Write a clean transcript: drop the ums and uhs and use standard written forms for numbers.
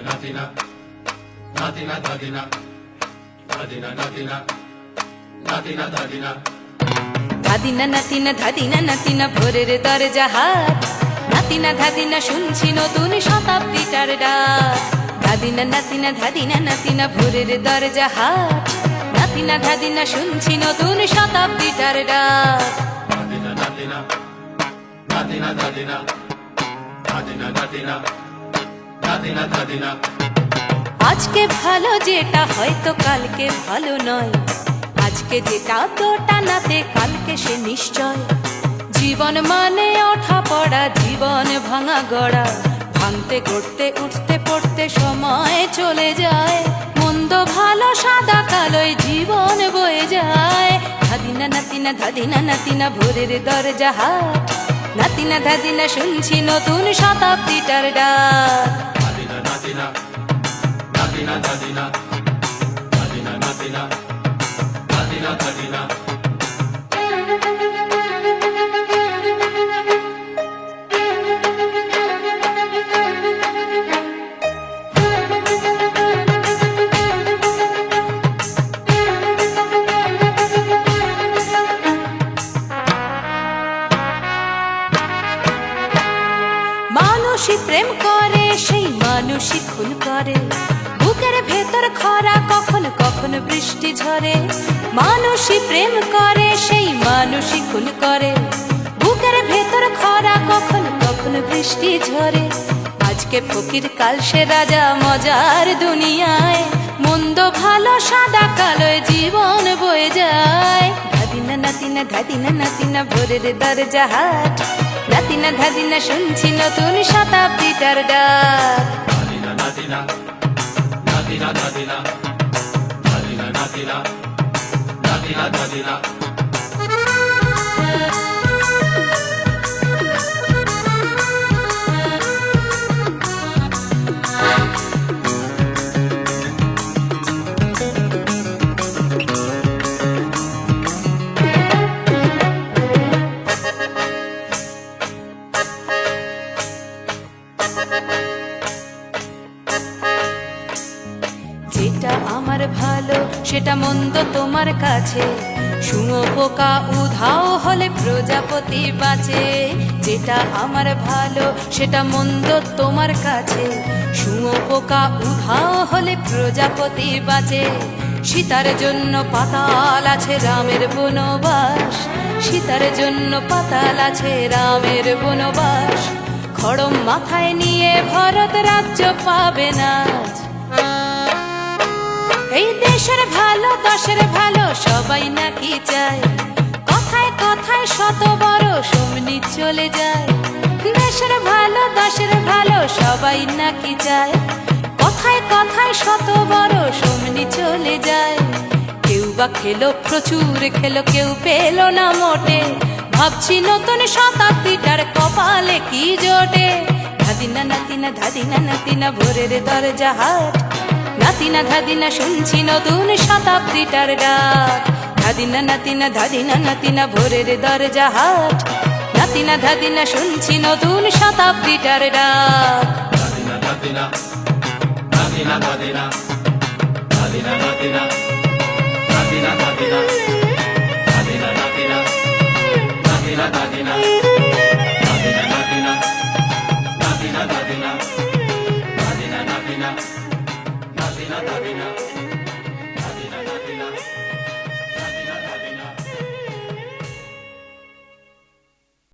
Natina, Natina, Tadina, Tadina, Natina, Natina, Tadina. ধাদিনা নাতিনা ধাদিনা নাতিনা ভোরের দরজা হাট, নাতিনা ধাদিনা শুনছি নতুন শতাব্দীটার ডাক। ধাদিনা নাতিনা ধাদিনা নাতিনা ভোরের দরজা হাট, নাতিনা ধাদিনা শুনছি নতুন শতাব্দীটার ডাক। Natina, Natina, Natina, Tadina, Natina, Natina, Natina, Tadina. আজকে ভালো যেটা হয়তো কালকে ভালো নয়, আজকে যেটা তোটা নাতে কালকে সে নিশ্চয়। জীবন মানে ওঠা পড়া, জীবন ভাঙা গড়া, ভাঙতে গড়তে উঠতে পড়তে সময় চলে যায়। মন্দ ভালো সাদা কালোয় জীবন বয়ে যায়। ধাদিনা নাতিনা ধাদিনা নাতিনা ভোরের দরজা হাট, নাতিনা ধাদিনা শুনছি নতুন শতাব্দীটার ডাক। Natina, Natina, Natina, Tadina, Natina, Natina, Natina, Tadina. মানুষই প্রেম করে সেই মানুষই খুন করে, বুকের ভেতর খরা কখনো কখনো বৃষ্টি ঝরে। মানুষই প্রেম করে সেই মানুষই খুন করে, বুকের ভেতর খরা কখনো কখনো বৃষ্টি ঝরে। আজকে ফকির কাল সে রাজা মজার দুনিয়ায়, মন্দ ভালো সাদা কালোয় জীবন বয়ে যায়। ধাদিনা নাতিনা ধাদিনা নাতিনা ভোরের দরজা হাট, নাতিনা ধাদিনা শুনছি নতুন শতাব্দীটার ডাক। Natina, Natina, Natina, Tadina, Natina, Natina, Natina, Tadina. যেটা আমার ভালো সেটা মন্দ তোমার কাছে, শুঁয়োপোকা উধাও হলে প্রজাপতি বাঁচে। যেটা আমার ভালো সেটা মন্দ তোমার কাছে, শুঁয়োপোকা উধাও হলে প্রজাপতি বাঁচে। সীতার জন্য পাতাল আছে রামের বনবাস, সীতার জন্য পাতাল আছে রামের বনবাস। খড়ম মাথায় নিয়ে ভরত রাজ্য পাবে না। এই দেশের ভালো দশের ভালো সবাই নাকি চায়, কথায় কথায় শত বড় সমনি চলে যায়। দেশের ভালো দশের ভালো সবাই নাকি চায়, কথায় কথায় শত বড় সমনি চলে যায়। কেউ বা খেলো প্রচুর খেলো, কেউ পেল না মোটে, ভাবছি নতুন শতাব্দীটার কপালে কি জোটে। ধাদিনা নাতিনা ধাদিনা নাতিনা ভোরের দরজা হাট, নাতিনা ধাদিনা শুনছি নতুন শতাব্দীটার ডাক। ধাদিনা নাতিনা ধাদিনা নাতিনা ভোরের দরজা হাট, নাতিনা ধাদিনা শুনছি নতুন শতাব্দীটার ডাক। Natina, Natina, Natina, Tadina, Natina, Natina, Natina, Tadina, Natina, Natina, Natina, Tadina, Natina, Natina, Natina, Tadina, Natina, Natina, Natina, Tadina.